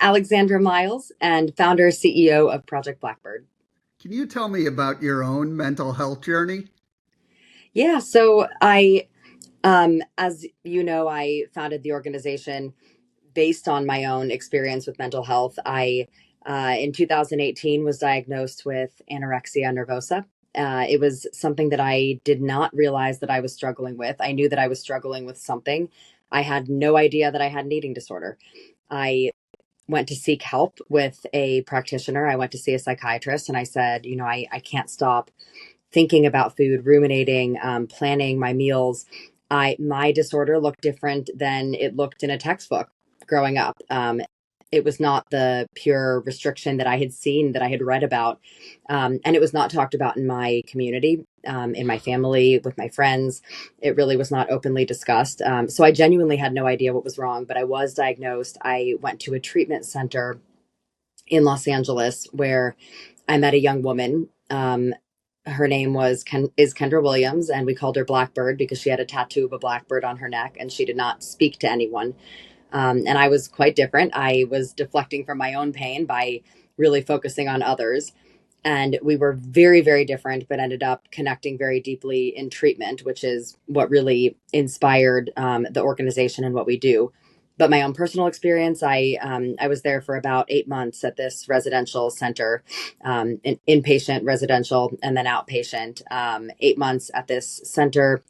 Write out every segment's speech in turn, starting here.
Alexandra Miles, and founder CEO of Project Blackbird. Can you tell me about your own mental health journey? Yeah, so as you know, I founded the organization based on my own experience with mental health. In 2018, was diagnosed with anorexia nervosa. It was something that I did not realize that I was struggling with. I knew that I was struggling with something. I had no idea that I had an eating disorder. I went to seek help with a practitioner. I went to see a psychiatrist and I said, I can't stop thinking about food, ruminating, planning my meals. My disorder looked different than it looked in a textbook growing up. It was not the pure restriction that I had seen, that I had read about. And it was not talked about in my community, in my family, with my friends. It really was not openly discussed. So I genuinely had no idea what was wrong, but I was diagnosed. I went to a treatment center in Los Angeles where I met a young woman. Her name is Kendra Williams, and we called her Blackbird because she had a tattoo of a blackbird on her neck, and she did not speak to anyone. And I was quite different. I was deflecting from my own pain by really focusing on others. And we were very, very different, but ended up connecting very deeply in treatment, which is what really inspired the organization and what we do. But my own personal experience, I was there for about 8 months at this residential center, inpatient residential and then outpatient. 8 months at this center,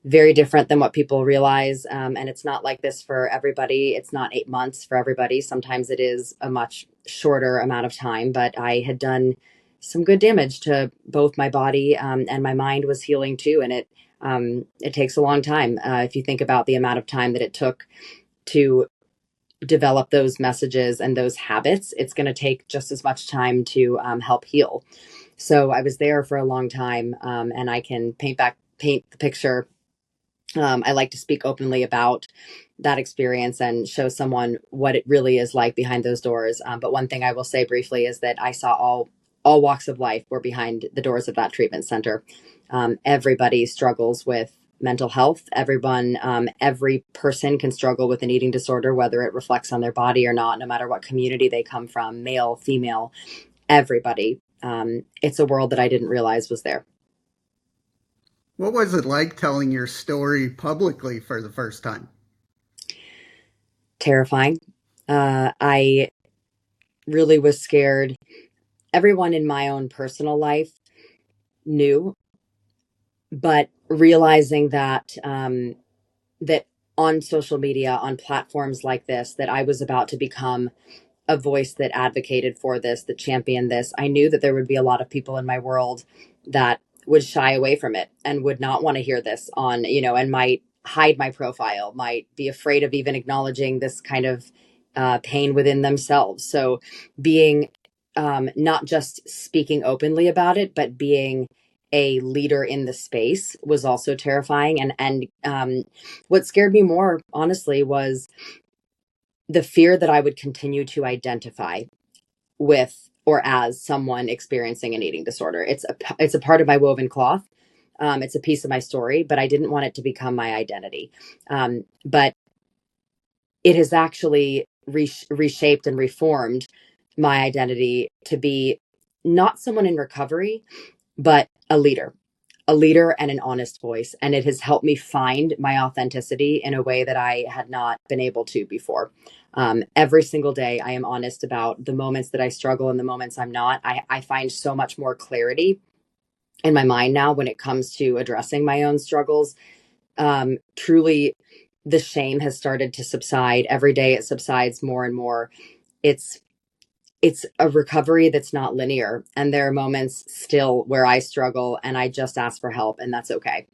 very different than what people realize. And it's not like this for everybody. It's not 8 months for everybody. Sometimes it is a much shorter amount of time, but I had done some good damage to both my body, and my mind was healing too. And it takes a long time. If you think about the amount of time that it took to develop those messages and those habits, it's going to take just as much time to help heal. So I was there for a long time, and I can paint the picture. I like to speak openly about that experience and show someone what it really is like behind those doors. But one thing I will say briefly is that I saw all walks of life were behind the doors of that treatment center. Everybody struggles with mental health. Every person can struggle with an eating disorder, whether it reflects on their body or not, no matter what community they come from, male, female, everybody. It's a world that I didn't realize was there. What was it like telling your story publicly for the first time? Terrifying. I really was scared. Everyone in my own personal life knew, but realizing that on social media, on platforms like this, that I was about to become a voice that advocated for this, that championed this. I knew that there would be a lot of people in my world that would shy away from it and would not want to hear this and might hide my profile, might be afraid of even acknowledging this kind of pain within themselves. So being not just speaking openly about it, but being a leader in the space was also terrifying. And what scared me more, honestly, was the fear that I would continue to identify with or as someone experiencing an eating disorder. It's a part of my woven cloth. It's a piece of my story, but I didn't want it to become my identity. But it has actually reshaped and reformed my identity to be not someone in recovery, but a leader and an honest voice. And it has helped me find my authenticity in a way that I had not been able to before. Every single day, I am honest about the moments that I struggle and the moments I'm not. I find so much more clarity in my mind now when it comes to addressing my own struggles. Truly, the shame has started to subside. Every day it subsides more and more. It's it's a recovery that's not linear. And there are moments still where I struggle and I just ask for help, and that's okay.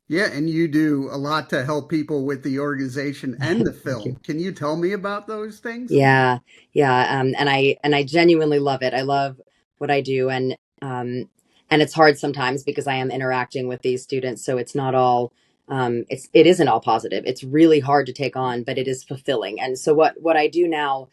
Yeah, and you do a lot to help people with the organization and the Thank you. film. Can you tell me about those things? Yeah. Yeah. And I genuinely love it. I love what I do. And it's hard sometimes because I am interacting with these students. So it's not all, it isn't all positive. It's really hard to take on, but it is fulfilling. And so what I do now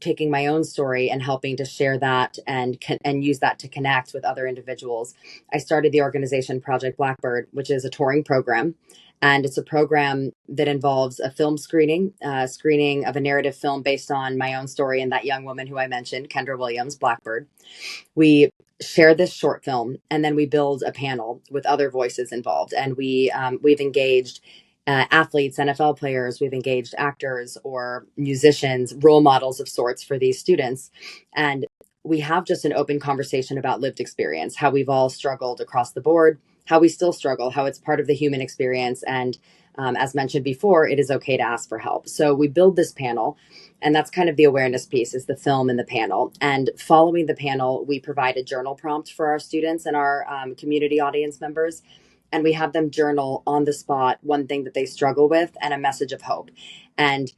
taking my own story and helping to share that and use that to connect with other individuals. I started the organization Project Blackbird, which is a touring program. And it's a program that involves a film screening of a narrative film based on my own story and that young woman who I mentioned, Kendra Williams, Blackbird. We share this short film, and then we build a panel with other voices involved. And we've engaged athletes, NFL players, we've engaged actors or musicians, role models of sorts for these students. And we have just an open conversation about lived experience, how we've all struggled across the board, how we still struggle, how it's part of the human experience. And as mentioned before, it is okay to ask for help. So we build this panel, and that's kind of the awareness piece, is the film and the panel. And following the panel, we provide a journal prompt for our students and our community audience members. And we have them journal on the spot one thing that they struggle with and a message of hope. And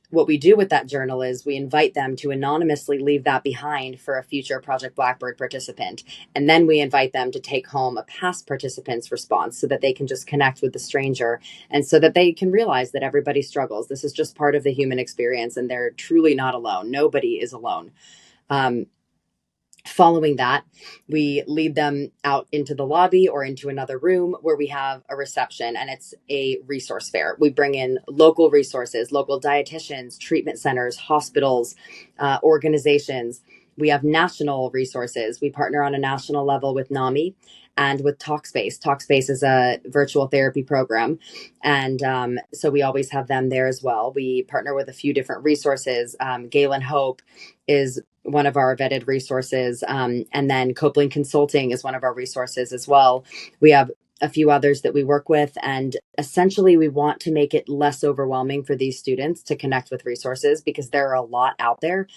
what we do with that journal is we invite them to anonymously leave that behind for a future Project Blackbird participant. And then we invite them to take home a past participant's response so that they can just connect with the stranger and so that they can realize that everybody struggles. This is just part of the human experience, and they're truly not alone. Nobody is alone. Following that, we lead them out into the lobby or into another room where we have a reception, and it's a resource fair. We bring in local resources, local dietitians, treatment centers, hospitals, organizations. We have national resources. We partner on a national level with NAMI and with Talkspace. Talkspace is a virtual therapy program. And so we always have them there as well. We partner with a few different resources. Gala Hope is one of our vetted resources. And then Copeland Consulting is one of our resources as well. We have a few others that we work with. And essentially, we want to make it less overwhelming for these students to connect with resources, because there are a lot out there,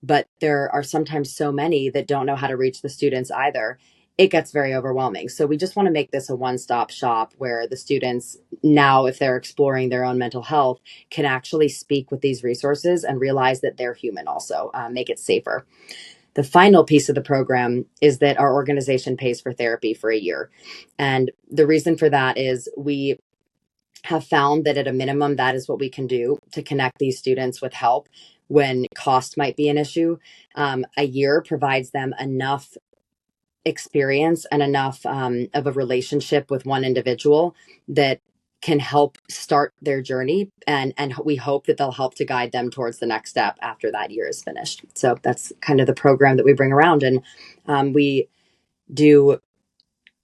but there are sometimes so many that don't know how to reach the students either. It gets very overwhelming. So we just want to make this a one-stop shop where the students now, if they're exploring their own mental health, can actually speak with these resources and realize that they're human also, make it safer. The final piece of the program is that our organization pays for therapy for a year. And the reason for that is we have found that at a minimum, that is what we can do to connect these students with help when cost might be an issue. A year provides them enough experience and enough of a relationship with one individual that can help start their journey, and we hope that they'll help to guide them towards the next step after that year is finished. So that's kind of the program that we bring around. And we do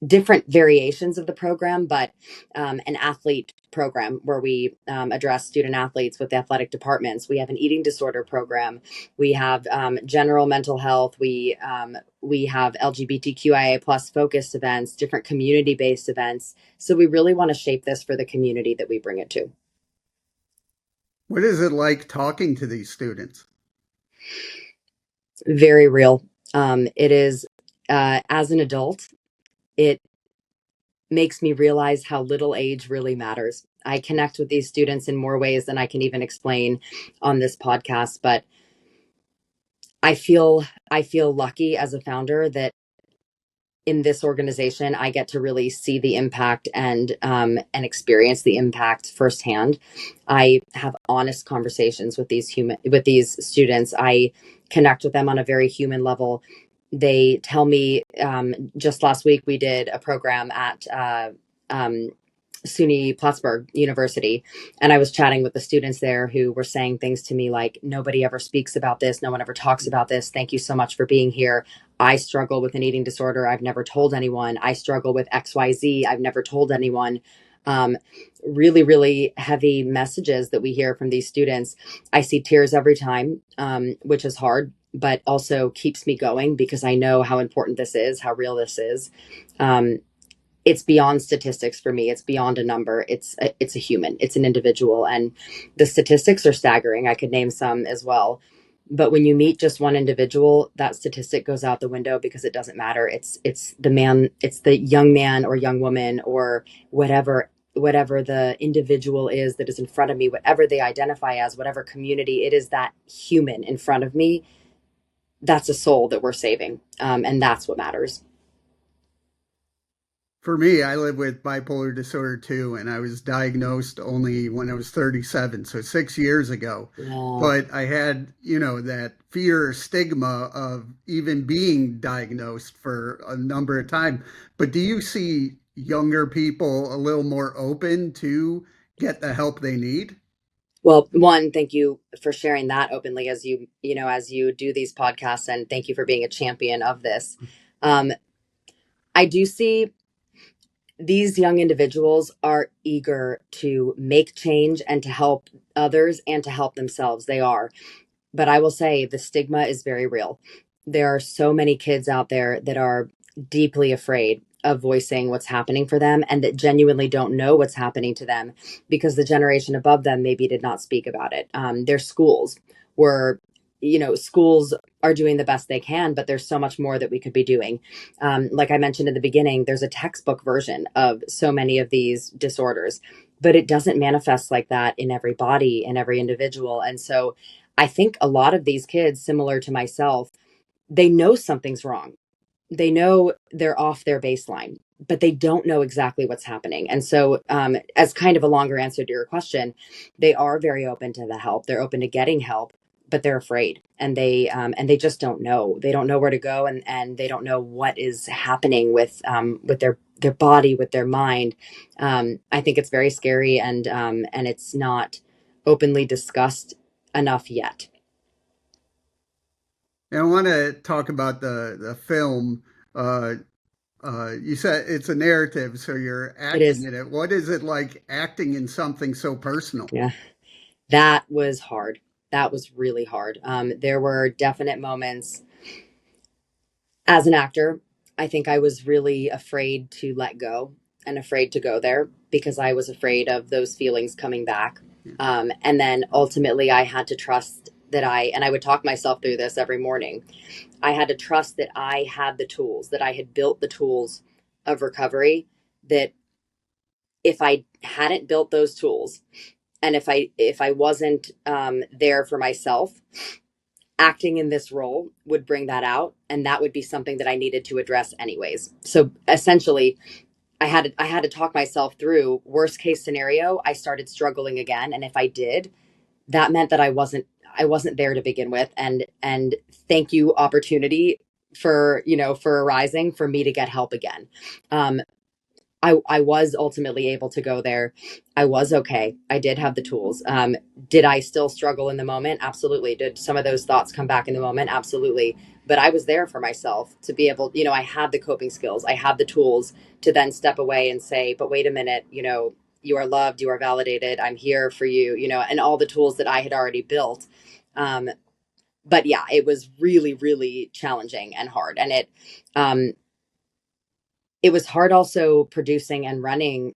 different variations of the program, but an athlete program where we address student athletes with athletic departments. We have an eating disorder program. We have general mental health. We have LGBTQIA plus focused events, different community based events. So we really want to shape this for the community that we bring it to. What is it like talking to these students? Very real. It is, as an adult, it makes me realize how little age really matters. I connect with these students in more ways than I can even explain on this podcast, but I feel lucky as a founder that in this organization I get to really see the impact and experience the impact firsthand. I have honest conversations with these students. I connect with them on a very human level. They tell me, just last week we did a program at SUNY Plattsburgh University, and I was chatting with the students there who were saying things to me like, nobody ever speaks about this, no one ever talks about this, thank you so much for being here. I struggle with an eating disorder, I've never told anyone. I struggle with XYZ, I've never told anyone. Really, really heavy messages that we hear from these students. I see tears every time, which is hard, but also keeps me going because I know how important this is, how real this is. It's beyond statistics for me. It's beyond a number. It's a human. It's an individual, and the statistics are staggering. I could name some as well, but when you meet just one individual, that statistic goes out the window because it doesn't matter. It's the man. It's the young man or young woman or whatever the individual is that is in front of me, whatever they identify as, whatever community it is, that human in front of me. That's a soul that we're saving, and that's what matters. For me, I live with bipolar disorder too, and I was diagnosed only when I was 37, so 6 years ago. Yeah. But I had, that fear or stigma of even being diagnosed for a number of times. But do you see younger people a little more open to get the help they need? Well, one, thank you for sharing that openly as as you do these podcasts, and thank you for being a champion of this. Um, I do see these young individuals are eager to make change and to help others and to help themselves. They are. But I will say the stigma is very real. There are so many kids out there that are deeply afraid of voicing what's happening for them and that genuinely don't know what's happening to them because the generation above them maybe did not speak about it. Their schools were, schools are doing the best they can, but there's so much more that we could be doing. Like I mentioned in the beginning, there's a textbook version of so many of these disorders, but it doesn't manifest like that in every body, in every individual. And so I think a lot of these kids, similar to myself, they know something's wrong. They know they're off their baseline, but they don't know exactly what's happening. And so, as kind of a longer answer to your question, they are very open to the help. They're open to getting help, but they're afraid, and they just don't know. They don't know where to go, and they don't know what is happening with their body, with their mind. I think it's very scary, and it's not openly discussed enough yet. And I want to talk about the film. Uh, you said it's a narrative, so you're It acting is, in it. What is it like acting in something so personal? yeah. That was hard. That was really hard. There were definite moments as an actor. I think I was really afraid to let go and afraid to go there because I was afraid of those feelings coming back. And then ultimately, I had to trust that and I would talk myself through this every morning. I had to trust that I had the tools, that I had built the tools of recovery, that if I hadn't built those tools, and if I wasn't there for myself, acting in this role would bring that out, and that would be something that I needed to address anyways. So essentially, I had to talk myself through worst case scenario. I started struggling again, and if I did, that meant that I wasn't there to begin with, and thank you opportunity for arising for me to get help again. I was ultimately able to go there. I was okay. I did have the tools. Did I still struggle in the moment? Absolutely. Did some of those thoughts come back in the moment? Absolutely. But I was there for myself to be able, I had the coping skills. I had the tools to then step away and say, but wait a minute, you are loved, you are validated, I'm here for you, and all the tools that I had already built. Um, but yeah, it was really, really challenging and hard. And um, it was hard also producing and running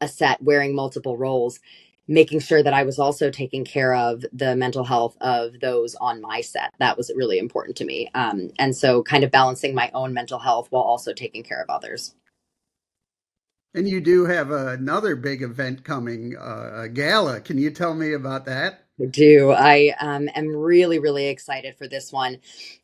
a set, wearing multiple roles, making sure that I was also taking care of the mental health of those on my set. That was really important to me. And so kind of balancing my own mental health while also taking care of others. And you do have another big event coming, a gala. Can you tell me about that? I do. I am really, really excited for this one.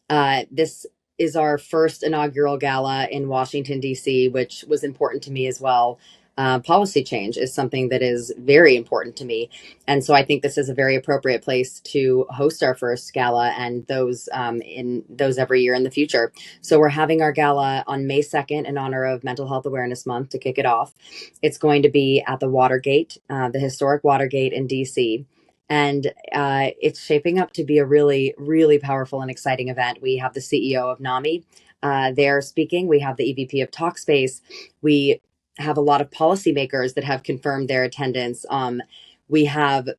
This is our first inaugural gala in Washington, D.C., which was important to me as well. Policy change is something that is very important to me. And so I think this is a very appropriate place to host our first gala and those every year in the future. So we're having our gala on May 2nd in honor of Mental Health Awareness Month to kick it off. It's going to be at the Watergate, the historic Watergate in D.C. And it's shaping up to be a really, really powerful and exciting event. We have the CEO of NAMI there speaking. We have the EVP of Talkspace. We have a lot of policymakers that have confirmed their attendance. We have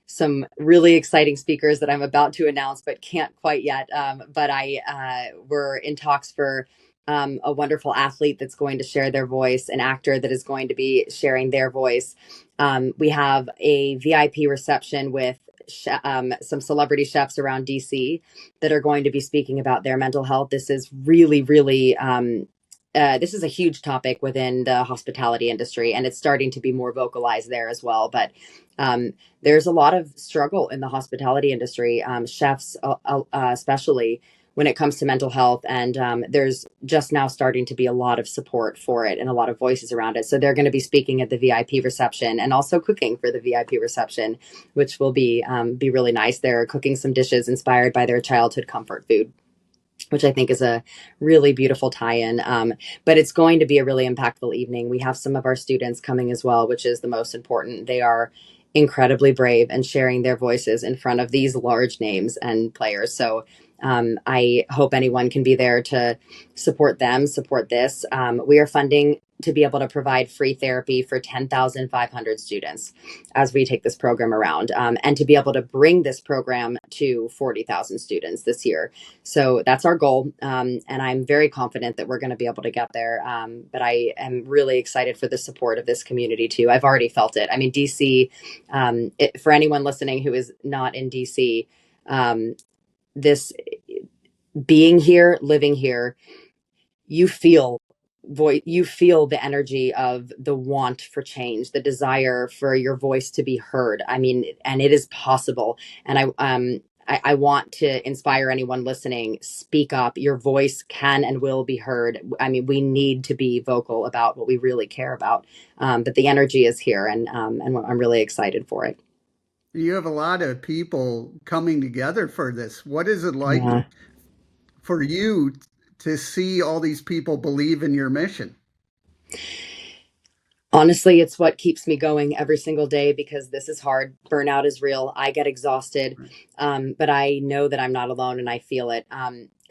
some really exciting speakers that I'm about to announce, but can't quite yet. But we're in talks for a wonderful athlete that's going to share their voice, an actor that is going to be sharing their voice. We have a VIP reception with some celebrity chefs around DC that are going to be speaking about their mental health. This is really, really this is a huge topic within the hospitality industry, and it's starting to be more vocalized there as well. But there's a lot of struggle in the hospitality industry, chefs especially when it comes to mental health. And there's just now starting to be a lot of support for it and a lot of voices around it. So they're going to be speaking at the VIP reception and also cooking for the VIP reception, which will be really nice. They're cooking some dishes inspired by their childhood comfort food, which I think is a really beautiful tie-in. But it's going to be a really impactful evening. We have some of our students coming as well, which is the most important. They are incredibly brave and sharing their voices in front of these large names and players. So I hope anyone can be there to support them, support this. We are funding to be able to provide free therapy for 10,500 students as we take this program around, and to be able to bring this program to 40,000 students this year. So that's our goal. And I'm very confident that we're going to be able to get there. But I am really excited for the support of this community too. I've already felt it. I mean, DC, for anyone listening who is not in DC, this being here, living here, you feel you feel the energy of the want for change, the desire for your voice to be heard. I mean, and it is possible. And I want to inspire anyone listening, speak up. Your voice can and will be heard. I mean, we need to be vocal about what we really care about. But the energy is here, and I'm really excited for it. You have a lot of people coming together for this. What is it like Yeah. for you to see all these people believe in your mission? Honestly, it's what keeps me going every single day because this is hard. Burnout is real. I get exhausted, but I know that I'm not alone and I feel it.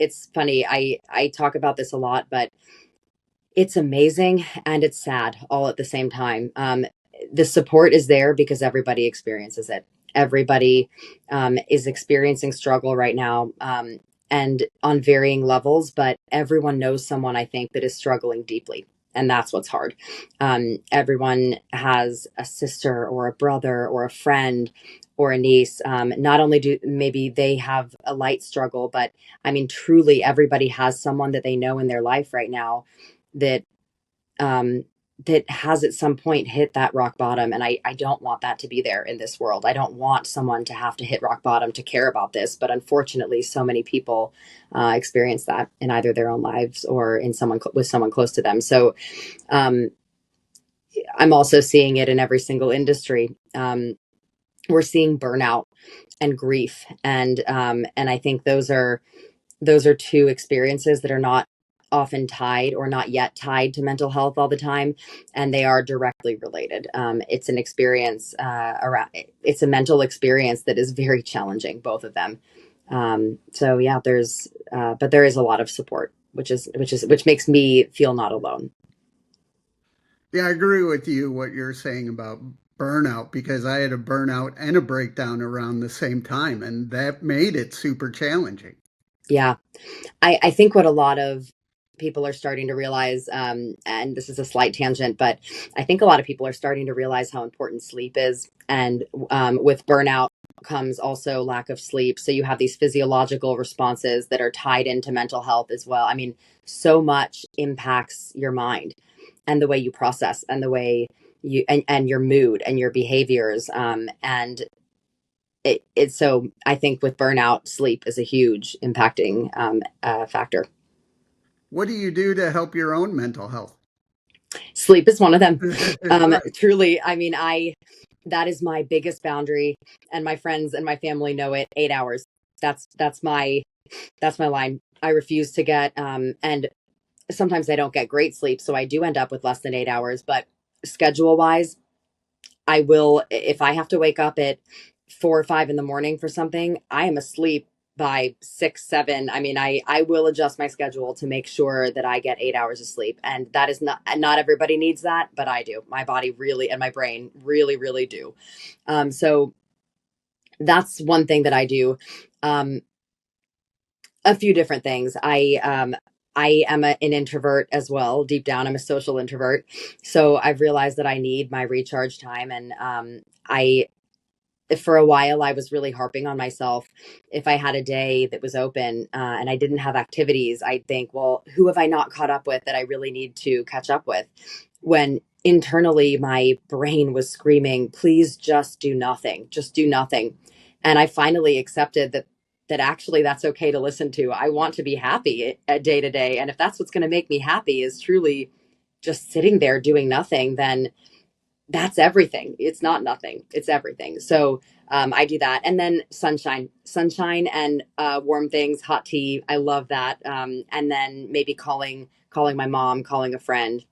It's funny. I talk about this a lot, but it's amazing and it's sad all at the same time. The support is there because everybody experiences it. Everybody is experiencing struggle right now, and on varying levels, but everyone knows someone, I think, that is struggling deeply. And that's what's hard. Everyone has a sister or a brother or a friend or a niece. Not only do maybe they have a light struggle, but I mean, truly, everybody has someone that they know in their life right now that um, that has at some point hit that rock bottom. And I don't want that to be there in this world. I don't want someone to have to hit rock bottom to care about this. But unfortunately, so many people experience that in either their own lives or in someone with someone close to them. So um, I'm also seeing it in every single industry. We're seeing burnout and grief, and I think those are two experiences that are not often tied or not yet tied to mental health all the time, and they are directly related. It's an experience around it's a mental experience that is very challenging, both of them. So yeah, there's but there is a lot of support, which makes me feel not alone. Yeah, I agree with you what you're saying about burnout because I had a burnout and a breakdown around the same time, and that made it super challenging. Yeah, I think what a lot of people are starting to realize, and this is a slight tangent, but I think a lot of people are starting to realize how important sleep is. And with burnout comes also lack of sleep. So you have these physiological responses that are tied into mental health as well. I mean, so much impacts your mind and the way you process and the way and your mood and your behaviors. And it's so I think with burnout, sleep is a huge impacting factor. What do you do to help your own mental health? Sleep is one of them. Right. Truly, I mean, I that is my biggest boundary, and my friends and my family know it. 8 hours. That's my line. I refuse to get and sometimes I don't get great sleep, so I do end up with less than 8 hours. But schedule wise, I will, if I have to wake up at 4 or 5 in the morning for something, I am asleep by 6, 7. I mean, I will adjust my schedule to make sure that I get 8 hours of sleep. And that is not everybody needs that, but I do. My body really and my brain really, really do. So that's one thing that I do. Um, a few different things. I am an introvert as well. Deep down, I'm a social introvert. So I've realized that I need my recharge time, and I for a while I was really harping on myself. If I had a day that was open and I didn't have activities, I'd think, well, who have I not caught up with that I really need to catch up with? When internally my brain was screaming, please just do nothing, just do nothing. And I finally accepted that that actually that's okay to listen to. I want to be happy at day to day. And if that's what's going to make me happy is truly just sitting there doing nothing, then that's everything. It's not nothing. It's everything. So I do that. And then sunshine and warm things, hot tea. I love that. And then maybe calling my mom, calling a friend.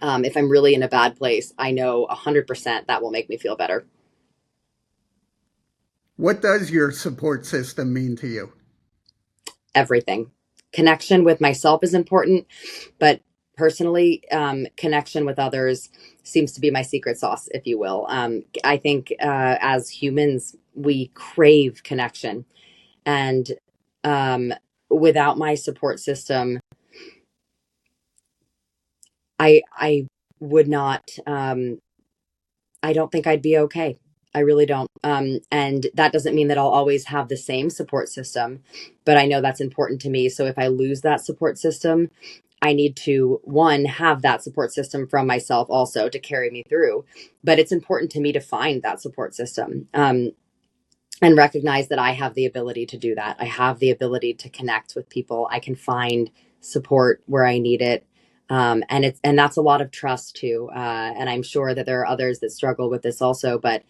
If I'm really in a bad place, I know 100% that will make me feel better. What does your support system mean to you? Everything. Connection with myself is important, but personally, connection with others seems to be my secret sauce, if you will. I think as humans, we crave connection. And um, without my support system, I would not. I don't think I'd be okay. I really don't. And that doesn't mean that I'll always have the same support system, but I know that's important to me. So if I lose that support system, I need to, one, have that support system from myself also to carry me through. But it's important to me to find that support system, and recognize that I have the ability to do that. I have the ability to connect with people. I can find support where I need it. And that's a lot of trust too. And I'm sure that there are others that struggle with this also, but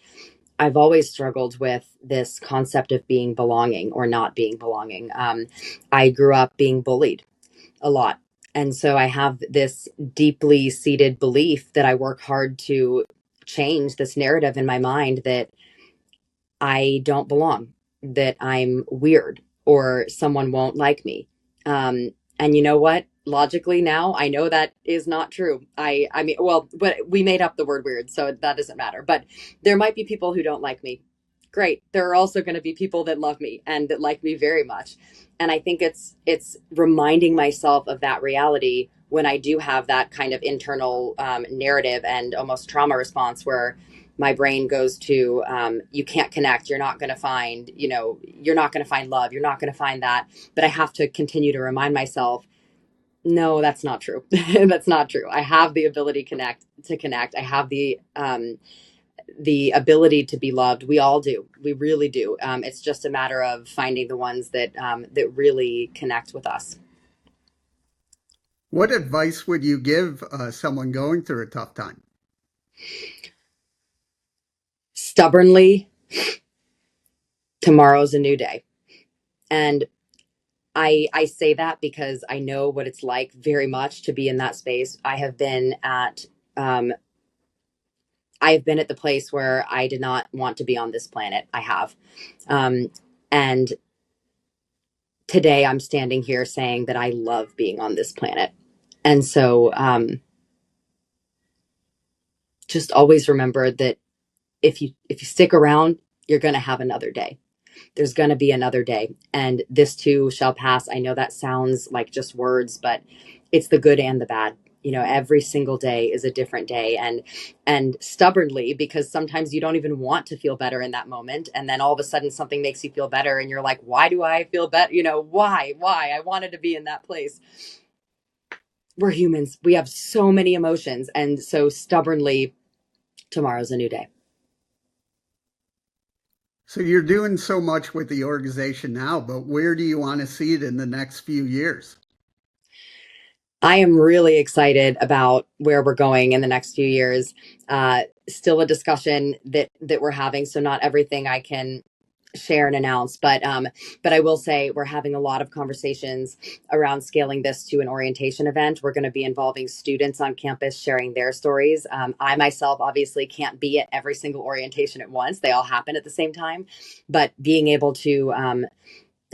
I've always struggled with this concept of being belonging or not being belonging. I grew up being bullied a lot. And so I have this deeply seated belief that I work hard to change this narrative in my mind that I don't belong, that I'm weird or someone won't like me. And you know what? Logically now, I know that is not true. I mean, well, but we made up the word weird, so that doesn't matter. But there might be people who don't like me. Great. There are also going to be people that love me and that like me very much. And I think it's reminding myself of that reality when I do have that kind of internal narrative and almost trauma response where my brain goes to you can't connect, you're not going to find, you're not going to find love, you're not going to find that. But I have to continue to remind myself, no, that's not true. That's not true. I have the ability to connect. I have the ability to be loved. We all do. We really do. It's just a matter of finding the ones that really connect with us. What advice would you give someone going through a tough time? Stubbornly, tomorrow's a new day. And I say that because I know what it's like very much to be in that space. Um, I have been at the place where I did not want to be on this planet. I have. Um, and today I'm standing here saying that I love being on this planet. And so just always remember that if you stick around, you're going to have another day. There's going to be another day, and this too shall pass. I know that sounds like just words, but it's the good and the bad. Every single day is a different day, and stubbornly, because sometimes you don't even want to feel better in that moment, and then all of a sudden something makes you feel better and you're like, why do I feel better? Why I wanted to be in that place. We're humans. We have so many emotions, and so stubbornly, tomorrow's a new day. So you're doing so much with the organization now, but where do you want to see it in the next few years? I am really excited about where we're going in the next few years. Still a discussion that we're having, so not everything I can share and announce, but I will say we're having a lot of conversations around scaling this to an orientation event. We're going to be involving students on campus sharing their stories. I myself obviously can't be at every single orientation at once; they all happen at the same time. But being able to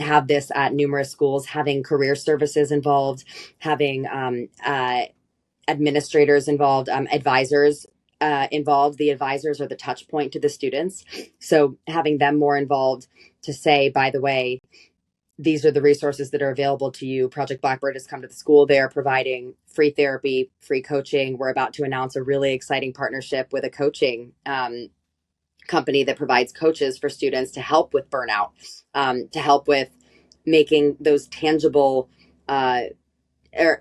have this at numerous schools, having career services involved, having administrators involved, advisors involved. The advisors are the touch point to the students. So having them more involved to say, by the way, these are the resources that are available to you. Project Blackbird has come to the school. They are providing free therapy, free coaching. We're about to announce a really exciting partnership with a coaching company that provides coaches for students to help with burnout, to help with making those tangible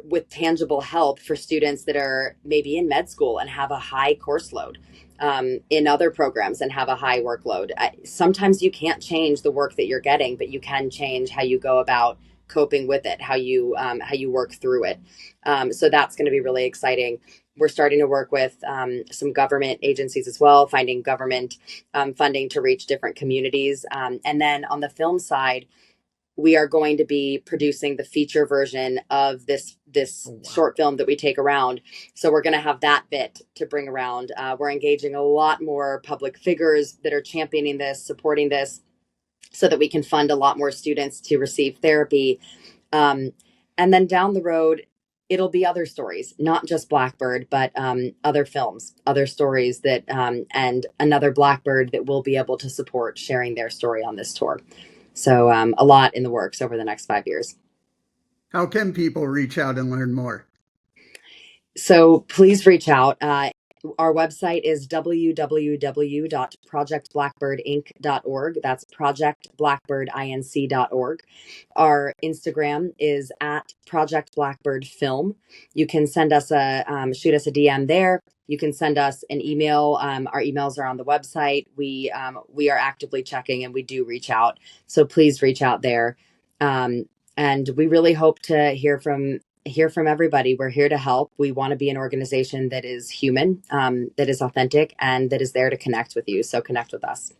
with tangible help for students that are maybe in med school and have a high course load. in other programs and have a high workload. Sometimes you can't change the work that you're getting, but you can change how you go about coping with it, how you work through it. So that's going to be really exciting. We're starting to work with some government agencies as well, finding government funding to reach different communities. And then on the film side, we are going to be producing the feature version of this Oh, wow. short film that we take around. So we're going to have that bit to bring around. We're engaging a lot more public figures that are championing this, supporting this, so that we can fund a lot more students to receive therapy. Um, and then down the road, it'll be other stories, not just Blackbird, but other films, other stories that, and another Blackbird that will be able to support sharing their story on this tour. So a lot in the works over the next 5 years. How can people reach out and learn more? So please reach out. Our website is www.projectblackbirdinc.org. That's projectblackbirdinc.org. Our Instagram is at Project Blackbird Film. You can send us shoot us a DM there. You can send us an email. Our emails are on the website. We are actively checking and we do reach out. So please reach out there. And we really hope to hear from everybody. We're here to help. We want to be an organization that is human, that is authentic, and that is there to connect with you. So connect with us.